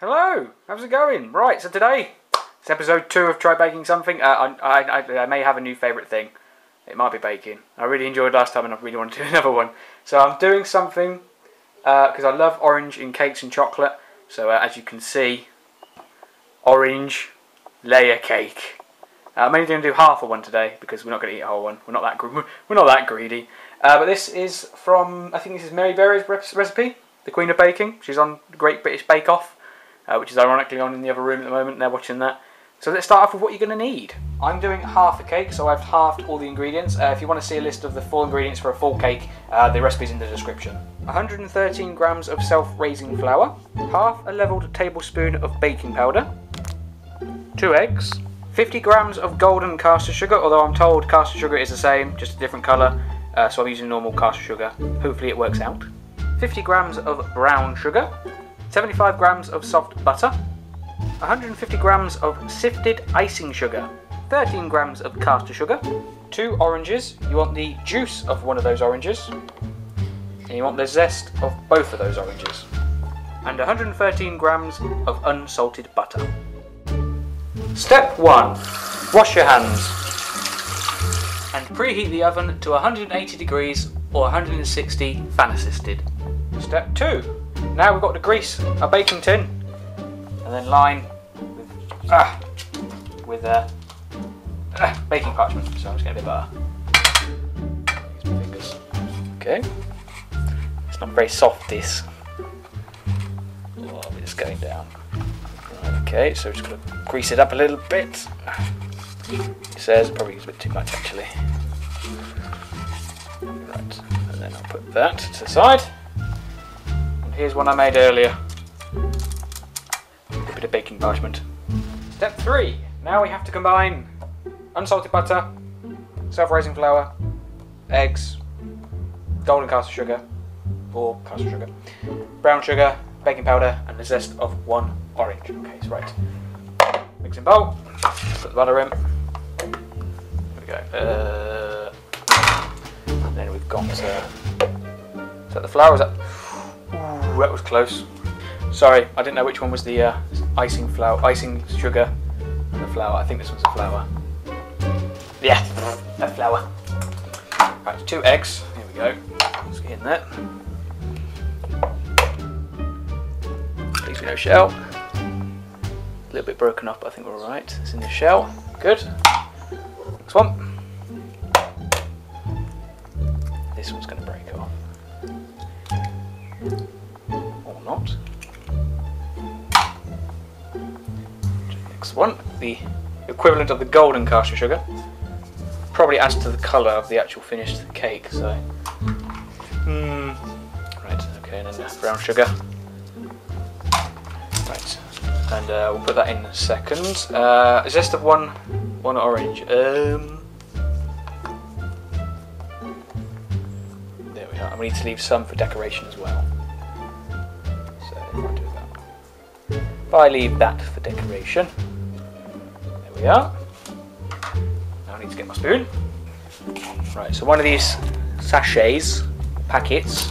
Hello, how's it going? Right, so today it's episode 2 of Try Baking Something. I may have a new favourite thing. It might be baking. I really enjoyed last time and I really want to do another one. So I'm doing something because I love orange in cakes and chocolate. So as you can see, orange layer cake. I'm only going to do half of one today because we're not going to eat a whole one. We're not that greedy. But this is from, I think this is Mary Berry's recipe, the Queen of Baking. She's on Great British Bake Off. Which is ironically on in the other room at the moment, and they're watching that. So let's start off with what you're going to need. I'm doing half a cake, so I've halved all the ingredients. If you want to see a list of the full ingredients for a full cake, the recipe's in the description. 113 grams of self-raising flour, half a levelled tablespoon of baking powder, 2 eggs, 50 grams of golden caster sugar, although I'm told caster sugar is the same, just a different colour, so I'm using normal caster sugar. Hopefully it works out. 50 grams of brown sugar, 75 grams of soft butter, 150 grams of sifted icing sugar, 13 grams of caster sugar, 2 oranges. You want the juice of one of those oranges, and you want the zest of both of those oranges, and 113 grams of unsalted butter. Step 1. Wash your hands and preheat the oven to 180 degrees or 160 fan assisted. Step 2. Now we've got to grease a baking tin and then line with baking parchment. So I'm just getting a bit of butter. Use my fingers. Okay. It's not very soft, this. Oh, it's going down. Okay, so we're just going to grease it up a little bit. It says probably use a bit too much actually. Right, and then I'll put that to the side. Here's one I made earlier. A bit of baking parchment. Step 3. Now we have to combine unsalted butter, self-raising flour, eggs, golden caster sugar, or caster sugar, brown sugar, baking powder, and the zest of 1 orange. Okay, so right. Mixing bowl. Put the butter in. There we go. And then we've got. Is that the flour? Is that? Ooh, that was close. Sorry, I didn't know which one was the icing sugar, and the flour. I think this one's the flour. Yeah, the flour. Right, 2 eggs. Here we go. Let's get in there. Please be no shell. A little bit broken up, but I think we're alright. It's in the shell. Good. Next one. This one's going to break off. Or not. Next one, the equivalent of the golden caster sugar. Probably adds to the colour of the actual finished cake, so. Right, okay, and then the brown sugar. Right, and we'll put that in a second. Zest of one orange. There we are, and we need to leave some for decoration as well. If I leave that for decoration, there we are. Now I need to get my spoon. Right, so one of these sachets, packets,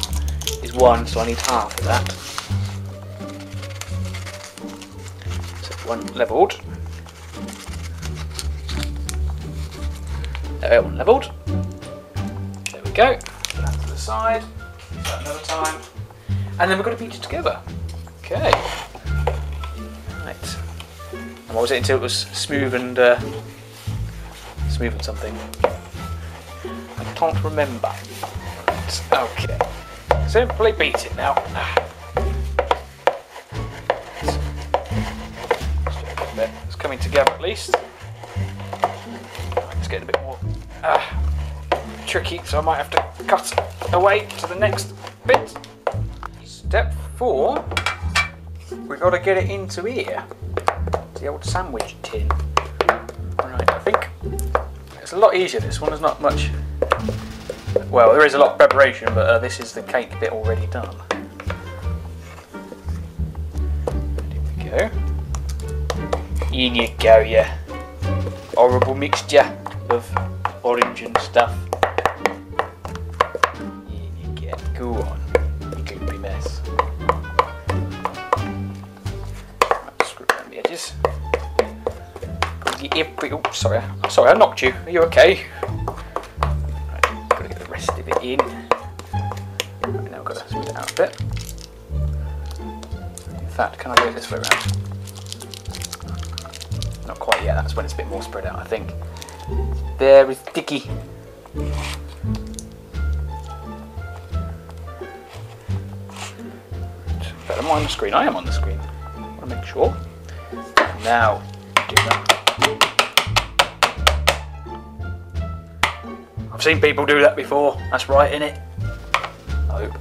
is 1, so I need half of that. So 1 levelled. There, 1 levelled. There we go. Put that to the side. Use that another time. And then we're going to beat it together. Okay. Right. And what was it until it was smooth and something? I can't remember. Right. Okay. Simply beat it now. It's coming together at least. It's getting a bit more tricky, so I might have to cut away to the next bit. Step 4. We've got to get it into here. The old sandwich tin. Right, I think it's a lot easier. This one is not much. Well, there is a lot of preparation, but this is the cake bit already done. Here we go. In you go, you horrible mixture of orange and stuff. In you get. Go on, you gloopy mess. is. Oh, sorry, I knocked you. Are you okay? Right, gotta get the rest of it in. Right, now I've got to spread it out a bit. In fact, can I do it this way around? Not quite yet, that's when it's a bit more spread out, I think. There is Dicky. But am I on the screen? I am on the screen. I want to make sure. Now, do that. I've seen people do that before. That's right, innit? I hope.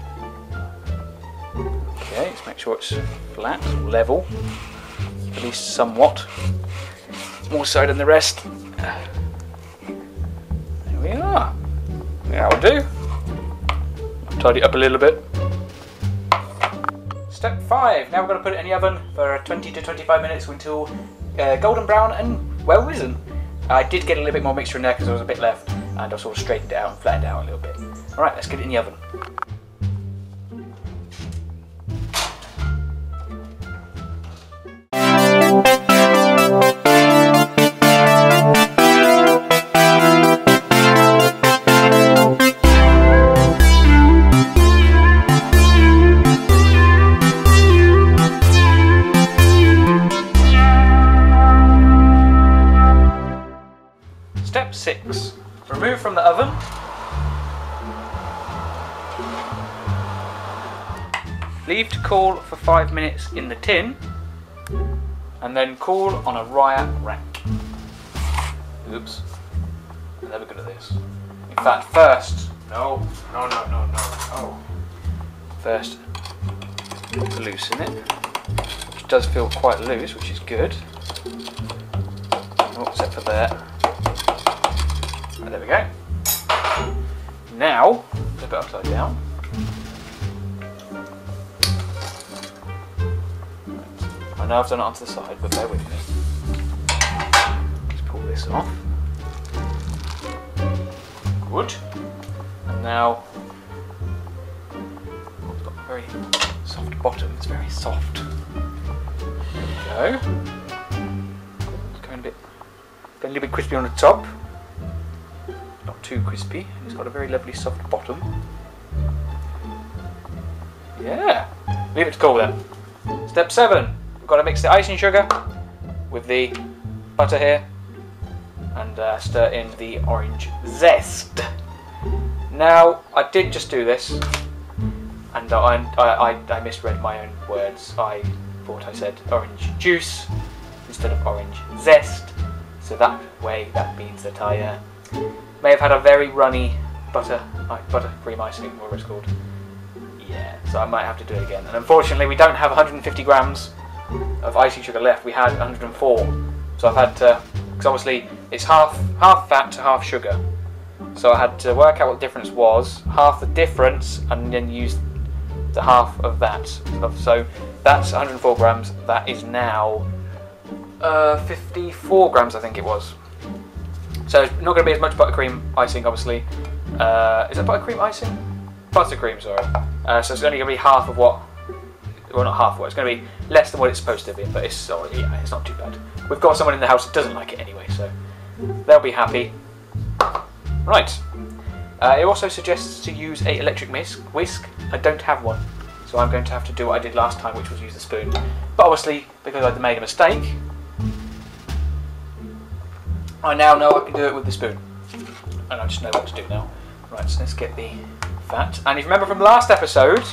Okay, let's make sure it's flat, level. At least somewhat. More so than the rest. There we are. That'll do. I'll tidy it up a little bit. Step 5. Now we're going to put it in the oven for 20 to 25 minutes until golden brown and well risen. I did get a little bit more mixture in there because there was a bit left, and I sort of straightened it out and flattened it out a little bit. Alright, let's get it in the oven. Step 6. Remove from the oven. Leave to cool for 5 minutes in the tin, and then cool on a riot rack. Oops. I'm never good at this. In fact, first, no. First, loosen it, which does feel quite loose, which is good. Oh, except for there. And there we go. Now, flip it upside down. I know I've done it onto the side, but bear with me. Let's pull this off. Good. And now, it's got a very soft bottom. It's very soft. There we go. It's going a little bit crispy on the top. Not too crispy. It's got a very lovely soft bottom. Yeah. Leave it to cool then. Step 7. We've got to mix the icing sugar with the butter here and stir in the orange zest. Now, I did just do this, and I misread my own words. I thought I said orange juice instead of orange zest. So that way, that means that I may have had a very runny buttercream icing, whatever it's called. Yeah, so I might have to do it again. And unfortunately, we don't have 150 grams of icing sugar left. We had 104. So I've had to, because obviously it's half fat to half sugar. So I had to work out what the difference was, half the difference, and then use the half of that. So that's 104 grams. That is now 54 grams, I think it was. So it's not going to be as much buttercream icing, obviously. Is it buttercream icing? Buttercream, sorry. So it's only going to be half of what, well, not half of what, it's going to be less than what it's supposed to be, but it's not too bad. We've got someone in the house that doesn't like it anyway, so they'll be happy. Right. It also suggests to use an electric whisk. I don't have one, so I'm going to have to do what I did last time, which was use the spoon. But obviously, because I made a mistake, I now know I can do it with the spoon. And I just know what to do now. Right, so let's get the fat. And if you remember from last episode,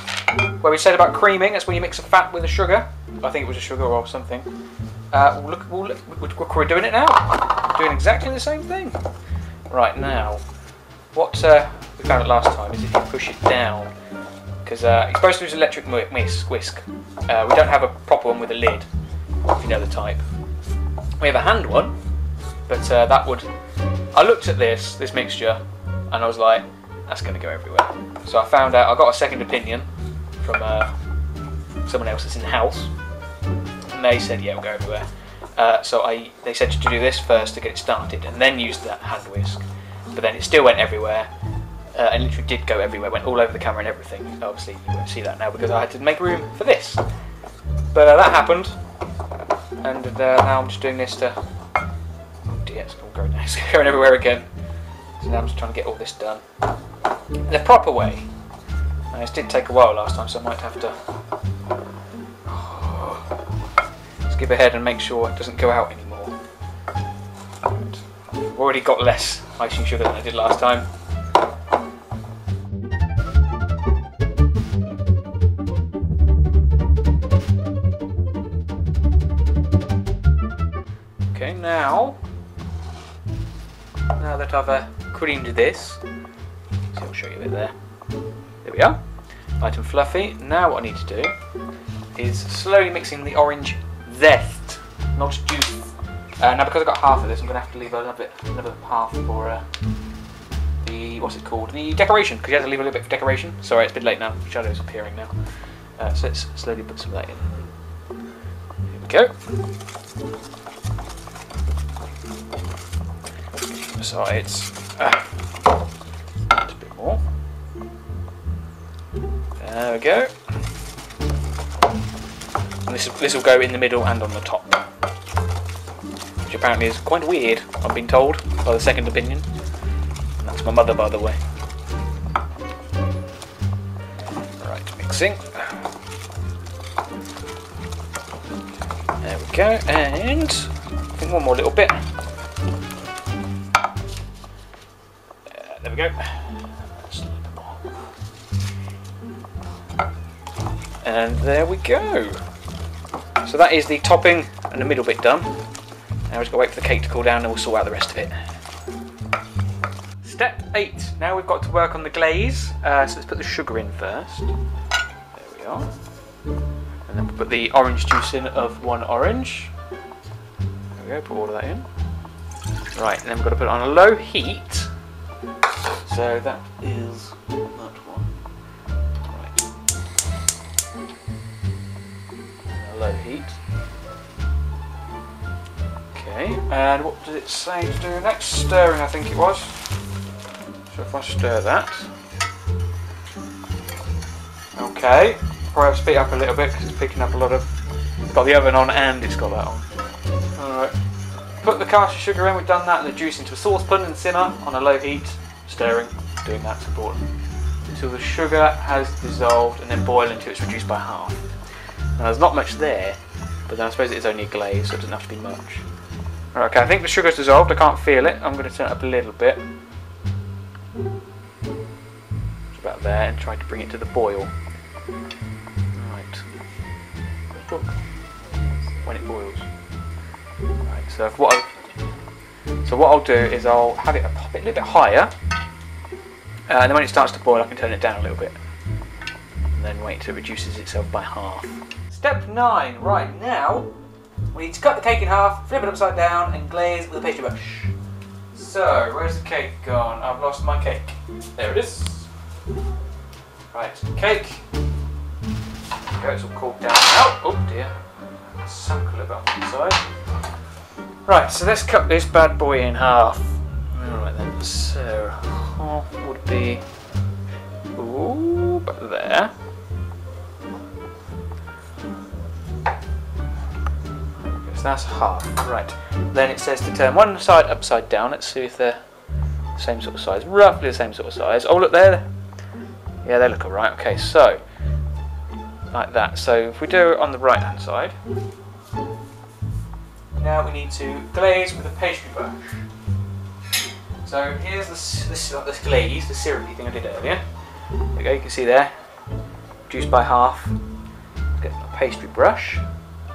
where we said about creaming, that's when you mix a fat with a sugar. I think it was a sugar or something. Look, we're doing it now. Doing exactly the same thing. Right, now, what we found it last time is if you push it down, because you're supposed to use electric whisk. We don't have a proper one with a lid, if you know the type. We have a hand one, but that would... I looked at this mixture, and I was like, that's going to go everywhere. So I found out, I got a second opinion from someone else that's in the house, and they said, yeah, it'll go everywhere. They said to do this first to get it started, and then use that hand whisk. But then it still went everywhere, and literally did go everywhere, went all over the camera and everything. Obviously you won't see that now because I had to make room for this. But that happened, And now I'm just doing this to... Oh dear, it's all going, it's going everywhere again. So now I'm just trying to get all this done the proper way. And this did take a while last time, so I might have to skip ahead and make sure it doesn't go out anymore. Right. I've already got less icing sugar than I did last time. Okay, now that I've creamed this, so I'll show you a bit there. There we are, light and fluffy. Now what I need to do is slowly mixing the orange zest, not juice. Now because I've got half of this, I'm going to have to leave another half for the, what's it called, the decoration, because you have to leave a little bit for decoration. Sorry, it's a bit late now, the shadow's appearing now. So let's slowly put some of that in. Here we go. Sides, a bit more. There we go. And this will go in the middle and on the top, which apparently is quite weird, I've been told by the second opinion. And that's my mother, by the way. Right, mixing. There we go, and I think one more little bit. There we go. Just a little bit more. And there we go. So that is the topping and the middle bit done. Now we've just got to wait for the cake to cool down and we'll sort out the rest of it. Step 8. Now we've got to work on the glaze. So let's put the sugar in first. There we are. And then we'll put the orange juice in of 1 orange. There we go, put all of that in. Right, and then we've got to put it on a low heat. So that is that one. Right. A low heat. Okay, and what does it say to do next? Stirring, I think it was. So if I stir that. Okay, probably have to speed it up a little bit because it's picking up a lot of... It's got the oven on and it's got that on. Alright. Put the caster sugar in, we've done that, and the juice into a saucepan and simmer on a low heat. Stirring, doing that's important. Until the sugar has dissolved and then boil until it's reduced by half. Now there's not much there, but then I suppose it is only a glaze, so it doesn't have to be much. Right, okay, I think the sugar's dissolved, I can't feel it. I'm going to turn it up a little bit. It's about there, and try to bring it to the boil. Right. When it boils. Right, so what I'll do is I'll have it pop it a little bit higher, and then when it starts to boil I can turn it down a little bit, and then wait until it reduces itself by half. Step 9. Right, now we need to cut the cake in half, flip it upside down and glaze with a pastry brush. So, where's the cake gone? I've lost my cake. There it is. Right, cake. There we go, it's all cooled down now. Oh dear. Sunk a little bit on the side. Right, so let's cut this bad boy in half. Alright then, so half would be about there. So that's half. Right. Then it says to turn one side upside down. Let's see if they're the same sort of size. Roughly the same sort of size. Oh look there. Yeah, they look alright. Okay, so like that. So if we do it on the right hand side. Now we need to glaze with a pastry brush. So here's this glaze, the syrupy thing I did earlier. There we go, you can see there. Reduced by half. Get a pastry brush.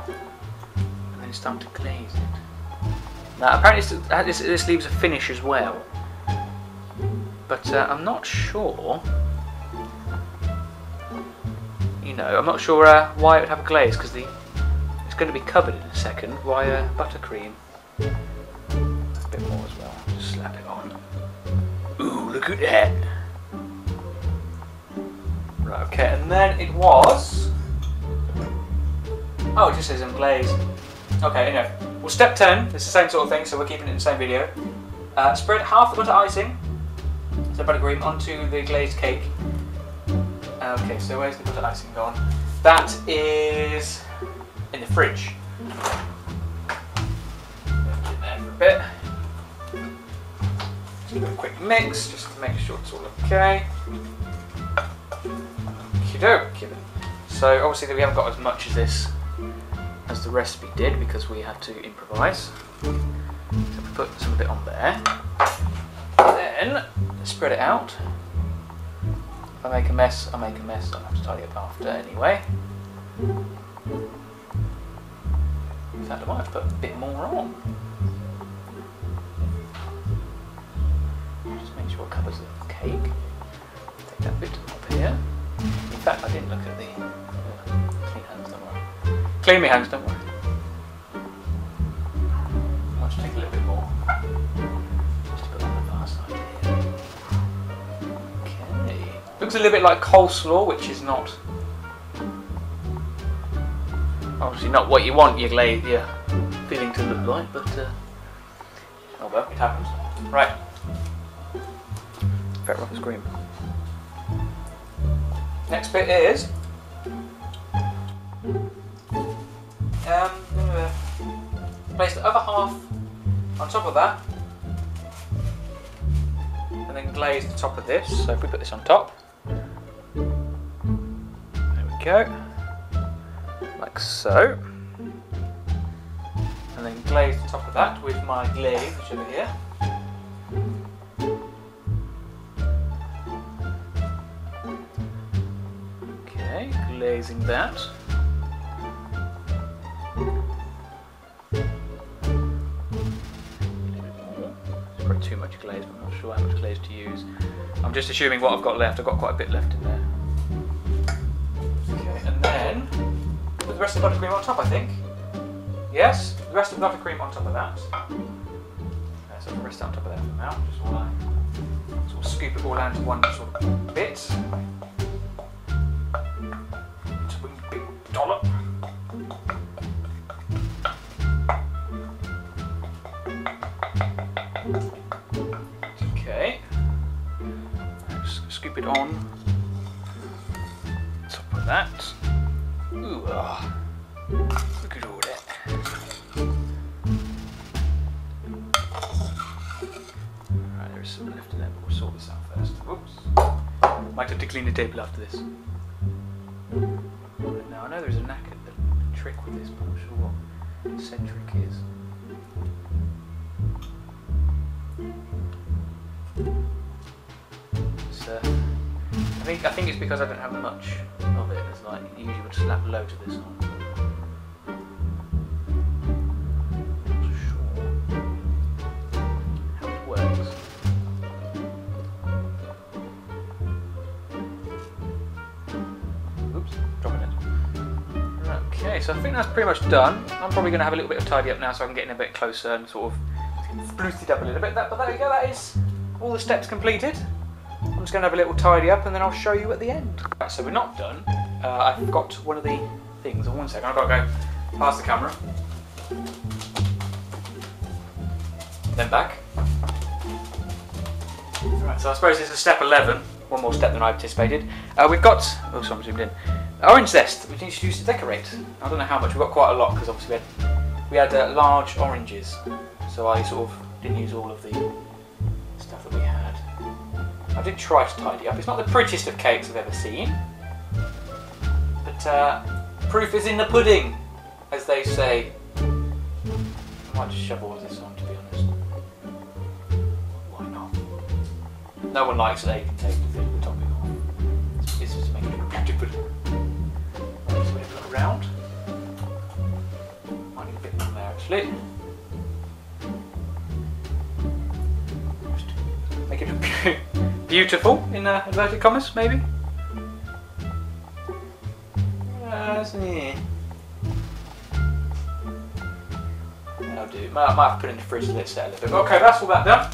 And then start to glaze it. Now apparently this leaves a finish as well. But I'm not sure. You know, I'm not sure why it would have a glaze, because it's going to be covered in a second by buttercream. A bit more as well. Just slap it on. Ooh, look at that! Right, okay, and then it was... Oh, it just says glaze. Okay, anyway. Well, step 10, it's the same sort of thing, so we're keeping it in the same video. Spread half the butter icing, so buttercream, onto the glazed cake. Okay, so where's the butter icing gone? That is in the fridge. bit. Just give it a quick mix, just to make sure it's all okay. Okey-doke. So obviously we haven't got as much of this as the recipe did because we had to improvise. So we put some of it on there. Then spread it out. If I make a mess, I make a mess. I'll have to tidy up after anyway. In fact, I might have put a bit more on. Just make sure it covers the cake. Take that bit up here. In fact, I didn't look at the clean hands, don't worry. Clean my hands, don't worry. I'll just take a little bit more. Just to put on the far side here. Okay. Looks a little bit like coleslaw, which is not obviously not what you want your filling to look like, but oh well, it happens. Right. Very rough scream. Next bit is place the other half on top of that, and then glaze the top of this. So if we put this on top, there we go, like so, and then glaze the top of that with my glaze, which is over here. Okay, glazing that. Too much glaze, but I'm not sure how much glaze to use. I'm just assuming what I've got left. I've got quite a bit left in there. Okay, and then put the rest of the buttercream on top, I think. Yes, the rest of the buttercream on top of that. So the rest on top of that for now. Just want to sort of scoop it all down to one sort of bit. Just a big dollop. Scoop it on top of that. Ooh, look at all that. Right, there is some left in there, but we'll sort this out first. Oops. Might have to clean the table after this. Now I know there's a trick with this, but I'm not sure what centric is. I think it's because I don't have much of it. It's like you usually would slap loads of this on. Not sure how it works. Oops, dropping it. Okay, so I think that's pretty much done. I'm probably going to have a little bit of tidy up now so I can get in a bit closer and sort of spruce it up a little bit. But there we go, that is all the steps completed. I'm just going to have a little tidy up and then I'll show you at the end. Right, so we're not done. I've got one of the things. One second, I've got to go past the camera. Then back. Right, so I suppose this is step 11. One more step than I anticipated. We've got, oh sorry, I'm zoomed in. Orange zest, which needs to use to decorate. I don't know how much, we've got quite a lot because obviously we had large oranges. So I sort of didn't use all of the stuff that we had. I did try to tidy up. It's not the prettiest of cakes I've ever seen, but proof is in the pudding, as they say. I might just shove all of this on, to be honest. Why not? No one likes egg and taste of it, the topping off. It's just to make it look beautiful. Right, so we have a look around. Might need a bit more there actually. Just make it look beautiful, in inverted commas, maybe? That'll do. Might have to put it in the fridge to let it set a little bit. Okay, that's all that done.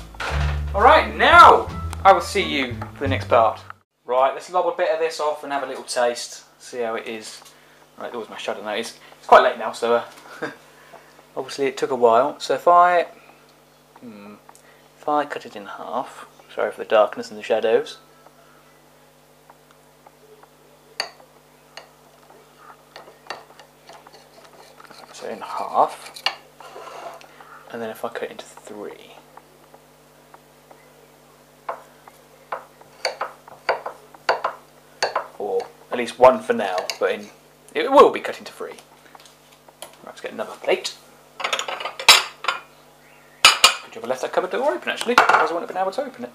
Alright, now I will see you for the next part. Right, let's lob a bit of this off and have a little taste. See how it is. Right, there was my shadow now. It's quite late now, so obviously it took a while. So if I cut it in half, sorry for the darkness and the shadows. So in half. and then if I cut it into 3. Or at least 1 for now, but it will be cut into 3. Right, let's get another plate. Good job I left that cupboard door open actually, otherwise I wouldn't have been able to open it.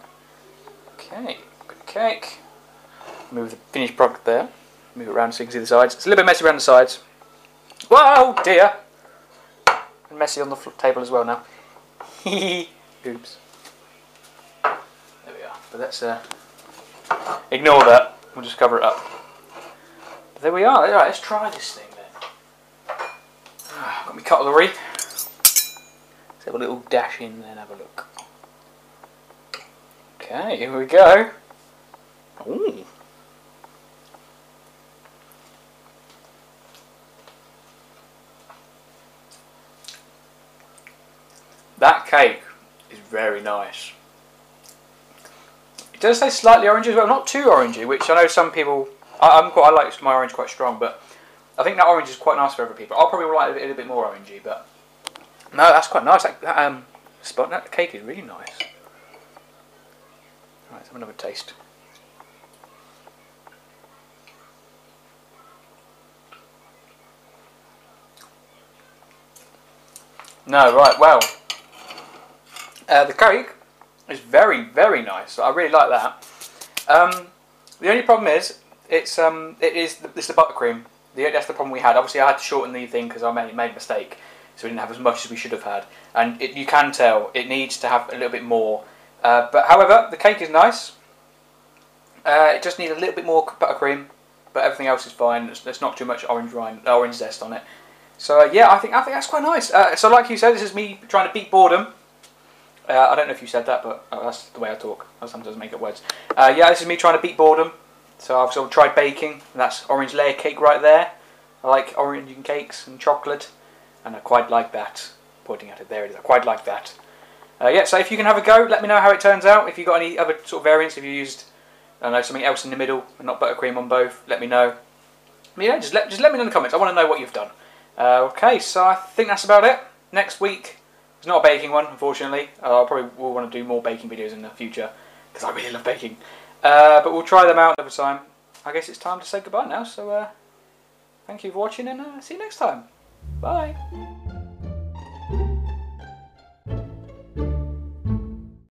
Okay, good cake. Move the finished product there. Move it around so you can see the sides. It's a little bit messy around the sides. Whoa, dear! And messy on the table as well now. Oops. There we are. But let's ignore that. We'll just cover it up. But there we are. Alright, let's try this thing then. Got my cutlery. Let's have a little dash in there and have a look. Okay, here we go. Ooh. That cake is very nice. It does taste slightly orangey as well, not too orangey, which I know some people. I like my orange quite strong, but I think that orange is quite nice for other people. I'll probably like it a little bit more orangey, but no, that's quite nice. That cake is really nice. Right, let's have another taste. No, right, well. The cake is very, very nice. I really like that. The only problem is, it's the buttercream. That's the problem we had. Obviously, I had to shorten the thing because I made a mistake, so we didn't have as much as we should have had. And you can tell it needs to have a little bit more. But however, the cake is nice. It just needs a little bit more buttercream, but everything else is fine. There's not too much orange zest on it. So yeah, I think that's quite nice. So like you said, this is me trying to beat boredom. I don't know if you said that, but that's the way I talk. I sometimes make up words. Yeah, this is me trying to beat boredom. So I've sort of tried baking. And that's orange layer cake right there. I like orange and cakes and chocolate, and I quite like that. Pointing at it, there it is. I quite like that. Yeah, so if you can have a go, let me know how it turns out. If you've got any other sort of variants, if you used, I don't know, something else in the middle and not buttercream on both, let me know. But yeah, just let me know in the comments. I want to know what you've done. Okay, so I think that's about it. Next week. It's not a baking one, unfortunately. I probably will want to do more baking videos in the future because I really love baking. But we'll try them out another time. I guess it's time to say goodbye now. So thank you for watching, and see you next time. Bye.